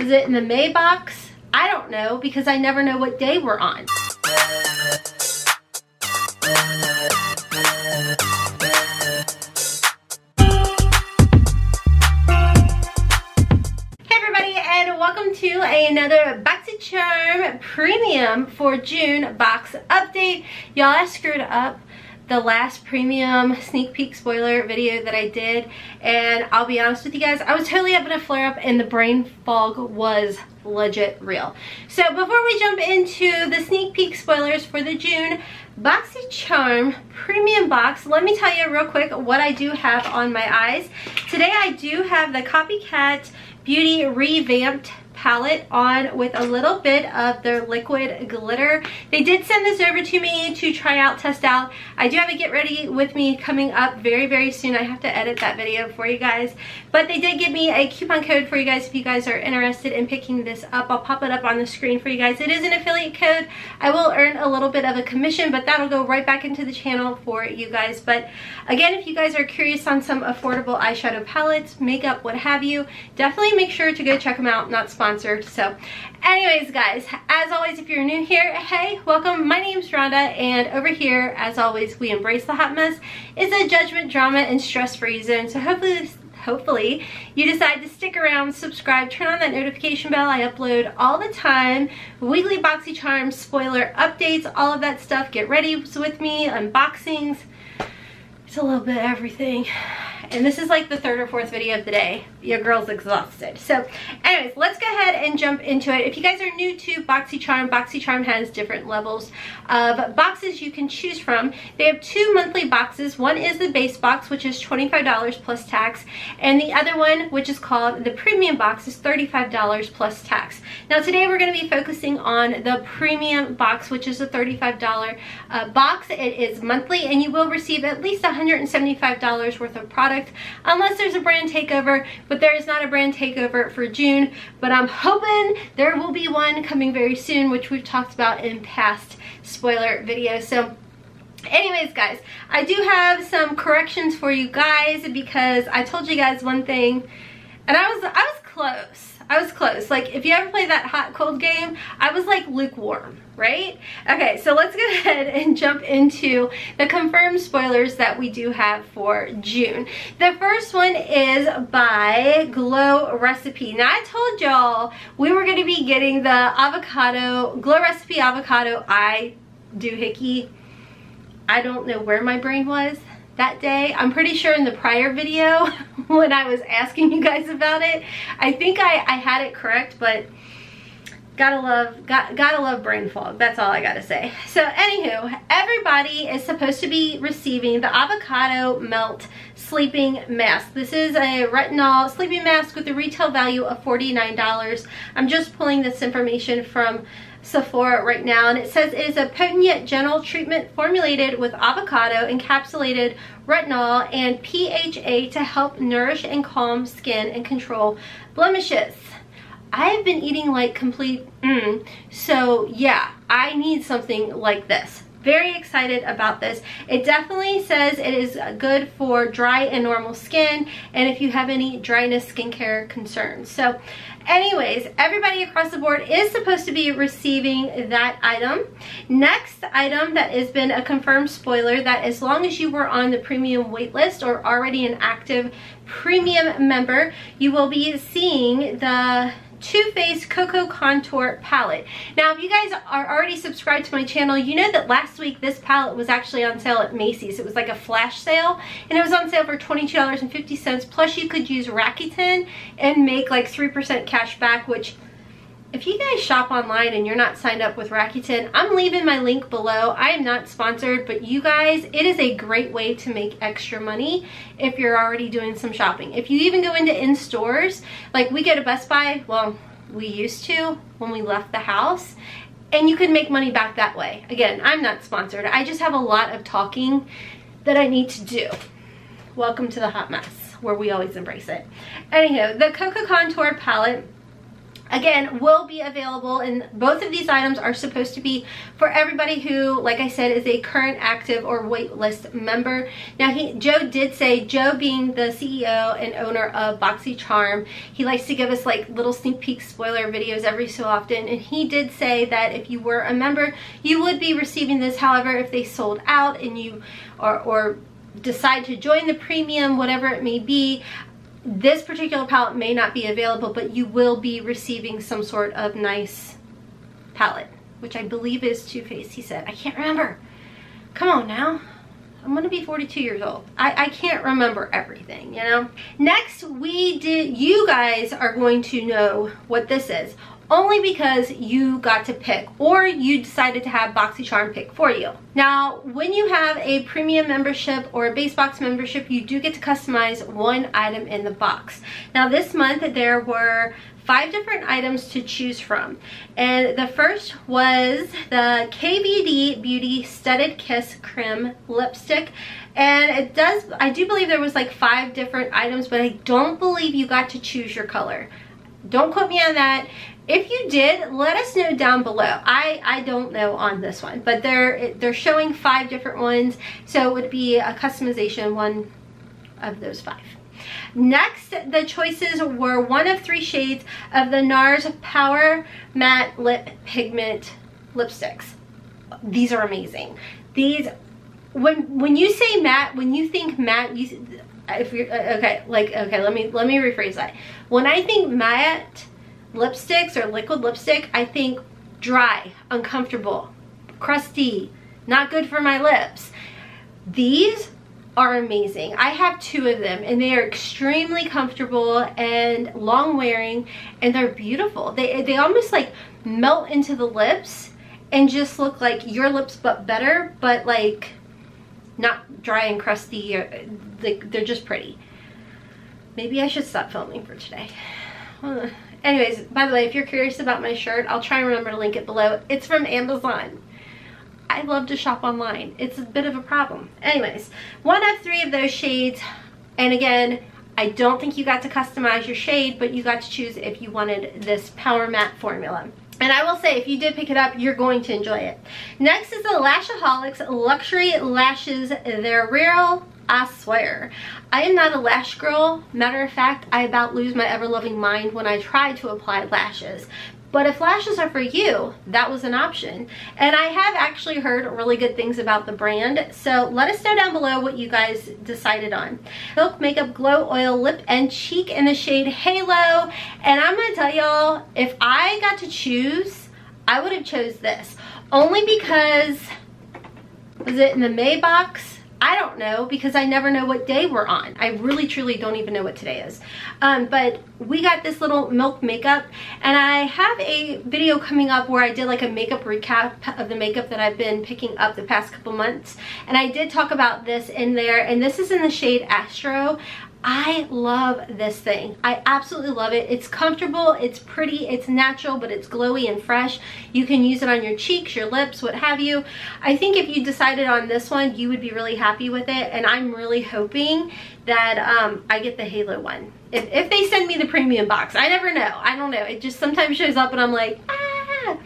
Is it in the May box? I don't know, because I never know what day we're on. Welcome to another Boxycharm Premium for June box update. Y'all, I screwed up the last premium sneak peek spoiler video that I did, and I'll be honest with you guys, I was totally having a flare up and the brain fog was legit real. So before we jump into the sneak peek spoilers for the June Boxycharm Premium Box, let me tell you real quick what I do have on my eyes. Today I do have the COPYCAT Beauty Revamped palette on with a little bit of their liquid glitter. They did send this over to me to try out, test out. I do have a get ready with me coming up very soon. I have to edit that video for you guys, but they did give me a coupon code for you guys if you guys are interested in picking this up. I'll pop it up on the screen for you guys. It is an affiliate code. I will earn a little bit of a commission, but that'll go right back into the channel for you guys. But again, if you guys are curious on some affordable eyeshadow palettes, makeup, what have you, definitely make sure to go check them out. Not sponsored. So anyways, guys, as always, if you're new here, hey, welcome. My name's Rhonda, and over here, as always, we embrace the hot mess. It's a judgment, drama, and stress-free zone. So hopefully you decide to stick around, subscribe, turn on that notification bell. I upload all the time, weekly Boxycharm spoiler updates, all of that stuff. Get ready with me, unboxings. It's a little bit of everything. And this is like the third or fourth video of the day. Your girl's exhausted. So anyways, let's go ahead and jump into it. If you guys are new to Boxycharm, Boxycharm has different levels of boxes you can choose from. They have two monthly boxes. One is the base box, which is $25 plus tax. And the other one, which is called the premium box, is $35 plus tax. Now today we're going to be focusing on the premium box, which is a $35 box. It is monthly, and you will receive at least $175 worth of product, unless there's a brand takeover, but there is not a brand takeover for June, but I'm hoping there will be one coming very soon, which we've talked about in past spoiler videos. So anyways, guys, I do have some corrections for you guys, because I told you guys one thing and I was close. I was close. Like, if you ever play that hot cold game, I was like lukewarm, right? Okay, so let's go ahead and jump into the confirmed spoilers that we do have for June. The first one is by Glow Recipe. Now, I told y'all we were going to be getting the avocado, Glow Recipe avocado eye doohickey. I don't know where my brain was that day. I'm pretty sure in the prior video when I was asking you guys about it, I think I had it correct, but gotta love brain fog. That's all I gotta say. So anywho, everybody is supposed to be receiving the Avocado Melt Sleeping Mask. This is a retinol sleeping mask with a retail value of $49. I'm just pulling this information from Sephora right now, and it says it is a potent yet gentle treatment formulated with avocado, encapsulated retinol, and PHA to help nourish and calm skin and control blemishes. I have been eating like complete so yeah, I need something like this. Very excited about this. It definitely says it is good for dry and normal skin, and if you have any dryness skincare concerns. So anyways, everybody across the board is supposed to be receiving that item. Next item that has been a confirmed spoiler, that as long as you were on the premium waitlist or already an active premium member, you will be seeing the Too Faced Cocoa Contour palette. Now, if you guys are already subscribed to my channel, you know that last week this palette was actually on sale at Macy's. It was like a flash sale, and it was on sale for $22.50, plus you could use Rakuten and make like 3% cash back, which if you guys shop online and you're not signed up with Rakuten, I'm leaving my link below. I am not sponsored, but you guys, it is a great way to make extra money if you're already doing some shopping. If you even go into in-stores, like we go to Best Buy, well, we used to when we left the house, and you can make money back that way. Again, I'm not sponsored. I just have a lot of talking that I need to do. Welcome to the hot mess, where we always embrace it. Anywho, the Cocoa Contour palette, again, will be available, and both of these items are supposed to be for everybody who, like I said, is a current active or waitlist member. Now, Joe did say, Joe being the CEO and owner of Boxycharm, he likes to give us like little sneak peek spoiler videos every so often, and he did say that if you were a member, you would be receiving this. However, if they sold out and you or decide to join the premium, whatever it may be, this particular palette may not be available, but you will be receiving some sort of nice palette, which I believe is Too Faced, he said. I can't remember. Come on now. I'm gonna be 42 years old. I can't remember everything, you know? Next, you guys are going to know what this is, only because you got to pick, or you decided to have Boxycharm pick for you. Now, when you have a premium membership or a base box membership, you do get to customize one item in the box. Now, this month there were 5 different items to choose from, and the first was the KVD Beauty Studded Kiss Creme Lipstick, and I do believe there was like 5 different items, but I don't believe you got to choose your color. Don't quote me on that. If you did, let us know down below. I don't know on this one, but they're showing 5 different ones, so it would be a customization one of those 5. Next, the choices were 1 of 3 shades of the NARS Power Matte Lip Pigment Lipsticks. These are amazing. These, when you say matte, when you think matte, if you're okay, let me rephrase that. When I think matte lipsticks or liquid lipstick, I think dry, uncomfortable, crusty, not good for my lips. These are amazing. I have 2 of them, and they are extremely comfortable and long wearing, and they're beautiful. They almost like melt into the lips and just look like your lips but better, but like not dry and crusty. They're just pretty. Maybe I should stop filming for today. Anyways, by the way, if you're curious about my shirt, I'll try and remember to link it below. It's from Amazon. I love to shop online. It's a bit of a problem. Anyways, 1 of 3 of those shades, and again, I don't think you got to customize your shade, but you got to choose if you wanted this Power Matte formula. And I will say, if you did pick it up, you're going to enjoy it. Next is the Lashaholics Luxury Lashes. They're real, I swear. I am not a lash girl. Matter of fact, I about lose my ever-loving mind when I try to apply lashes. But if lashes are for you, that was an option. And I have actually heard really good things about the brand. So let us know down below what you guys decided on. Milk Makeup Glow Oil Lip and Cheek in the shade Halo. And I'm going to tell y'all, if I got to choose, I would have chose this. Only because, was it in the May box? I don't know, because I never know what day we're on. I really truly don't even know what today is. But we got this little Milk makeup, and I have a video coming up where I did like a makeup recap of the makeup that I've been picking up the past couple months, and I did talk about this in there, and this is in the shade Astro. I love this thing. I absolutely love it. It's comfortable, it's pretty, it's natural, but it's glowy and fresh. You can use it on your cheeks, your lips, what have you. I think if you decided on this one, you would be really happy with it, and I'm really hoping that I get the Halo one. If they send me the premium box, I never know. I don't know. It just sometimes shows up and I'm like, ah.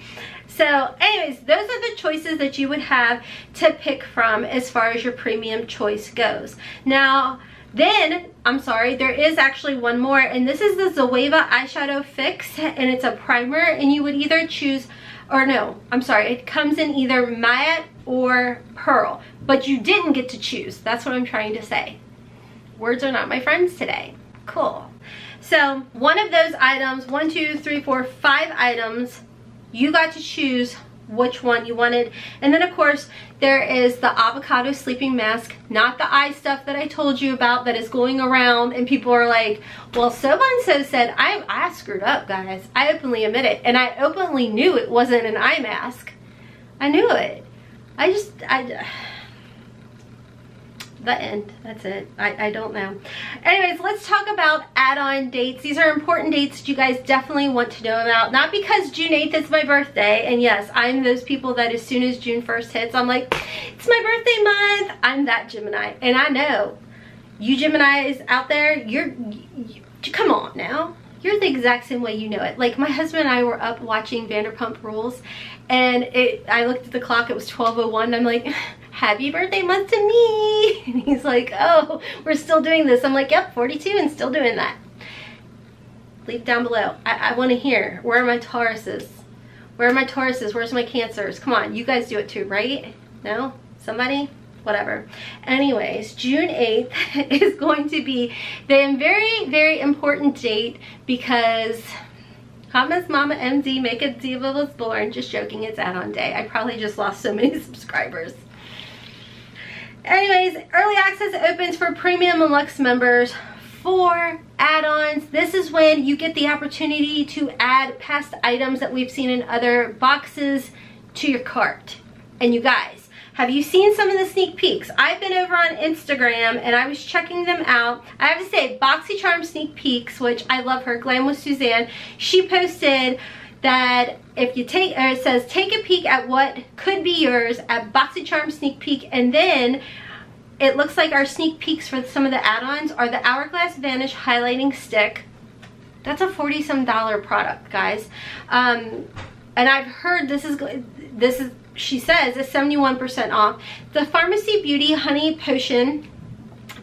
So anyways, those are the choices that you would have to pick from as far as your premium choice goes. Now, then, I'm sorry, there is actually one more, and this is the Zoeva Eyeshadow Fix, and it's a primer, and you would either choose, or no, I'm sorry, it comes in either matte or pearl, but you didn't get to choose. That's what I'm trying to say. Words are not my friends today. Cool. So, one of those items, 1, 2, 3, 4, 5 items, you got to choose which one you wanted. And then of course there is the Avocado sleeping mask, not the eye stuff that I told you about that is going around and people are like, well, so-and-so said. I screwed up, guys. I openly admit it, and I openly knew it wasn't an eye mask. I knew it. The end. That's it. I don't know. Anyways, let's talk about add-on dates. These are important dates that you guys definitely want to know about. Not because June 8th is my birthday, and yes, I'm those people that as soon as June 1st hits, I'm like, it's my birthday month. I'm that Gemini, and I know you Geminis out there, you come on now. you're the exact same way you know it. Like my husband and I were up watching Vanderpump Rules, and I looked at the clock, it was 12:01, and I'm like, happy birthday month to me. And he's like, oh, we're still doing this. I'm like, yep, 42 and still doing that. Leave down below. I want to hear, where are my Tauruses? Where are my Tauruses? Where's my Cancers? Come on, you guys do it too, right? No? Somebody? Whatever. Anyways, June 8th is going to be the very, very important date because HOTMESSMOMMAMD, Make a Diva was born. Just joking, it's add-on day. I probably just lost so many subscribers. Anyways, early access opens for premium and luxe members for add-ons. This is when you get the opportunity to add past items that we've seen in other boxes to your cart. And you guys, have you seen some of the sneak peeks? I've been over on Instagram and I was checking them out. I have to say, Boxycharm Sneak Peeks, which I love her, Glam with Suzanne, she posted that if you take, or it says, take a peek at what could be yours at Boxycharm Sneak Peek, and then it looks like our sneak peeks for some of the add-ons are the Hourglass Vanish Highlighting Stick. That's a $40-some product, guys. And I've heard this is, she says, is 71% off. The Pharmacy Beauty Honey Potion,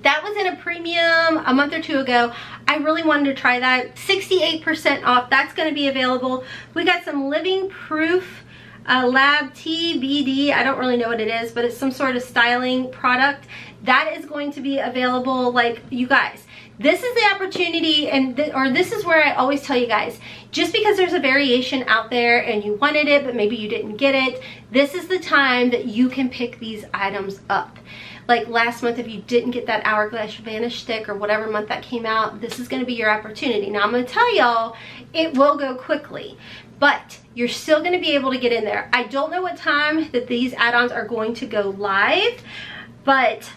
that was in a premium a month or two ago. I really wanted to try that. 68% off. That's going to be available. We got some Living Proof Lab TBD. I don't really know what it is, but it's some sort of styling product. That is going to be available. Like, you guys, this is the opportunity, and this is where I always tell you guys, just because there's a variation out there and you wanted it, but maybe you didn't get it, this is the time that you can pick these items up. Like last month, if you didn't get that Hourglass Vanish stick or whatever month that came out, this is going to be your opportunity. Now, I'm going to tell y'all, it will go quickly, but you're still going to be able to get in there. I don't know what time that these add-ons are going to go live, but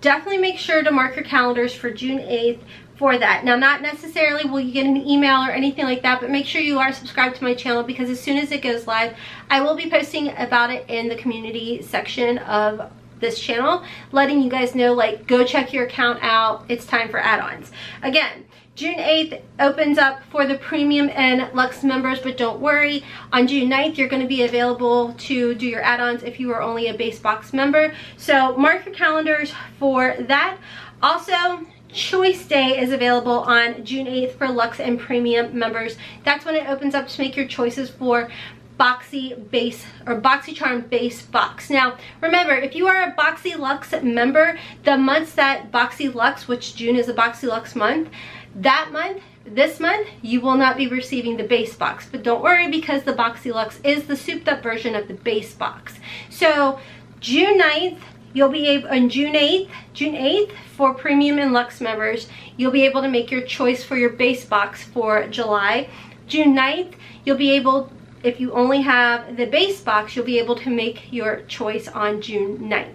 definitely make sure to mark your calendars for June 8th for that. Now, not necessarily will you get an email or anything like that, but make sure you are subscribed to my channel, because as soon as it goes live, I will be posting about it in the community section of this channel, letting you guys know, like, go check your account out. It's time for add-ons. Again, June 8th opens up for the premium and luxe members, but don't worry, on June 9th you're going to be available to do your add-ons if you are only a base box member. So mark your calendars for that. Also, Choice Day is available on June 8th for luxe and premium members. That's when it opens up to make your choices for Boxycharm base box. Now, remember, if you are a Boxy Luxe member, the months that Boxy Luxe, which June is a Boxy Luxe month, this month, you will not be receiving the base box. But don't worry, because the Boxy Luxe is the souped up version of the base box. So June 9th, you'll be able, on June 8th for premium and luxe members, you'll be able to make your choice for your base box for July. June 9th, you'll be able, if you only have the base box, you'll be able to make your choice on June 9th.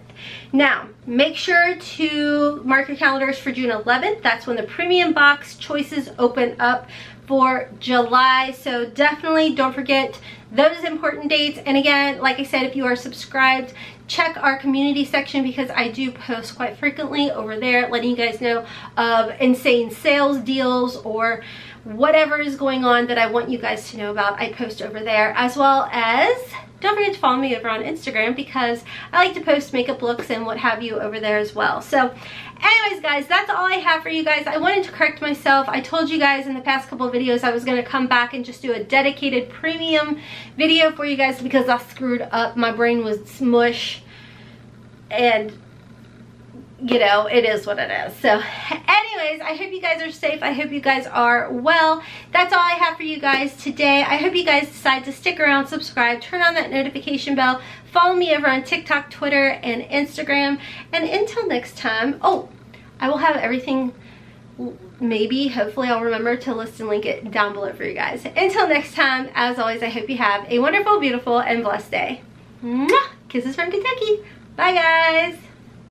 Now, make sure to mark your calendars for June 11th. That's when the premium box choices open up for July. So definitely don't forget those important dates. And again, like I said, if you are subscribed, check our community section, because I do post quite frequently over there, letting you guys know of insane sales deals or whatever is going on that I want you guys to know about. I post over there, as well as don't forget to follow me over on Instagram, because I like to post makeup looks and what have you over there as well. So anyways, guys, that's all I have for you guys. I wanted to correct myself. I told you guys in the past couple of videos I was going to come back and just do a dedicated premium video for you guys, because I screwed up. My brain was mush, and you know, it is what it is. So anyways, I hope you guys are safe. I hope you guys are well. That's all I have for you guys today. I hope you guys decide to stick around, subscribe, turn on that notification bell, follow me over on TikTok, Twitter, and Instagram. And until next time, oh, I will have everything, maybe, hopefully I'll remember to list and link it down below for you guys. Until next time, as always, I hope you have a wonderful, beautiful, and blessed day. Mwah! Kisses from Kentucky. Bye, guys.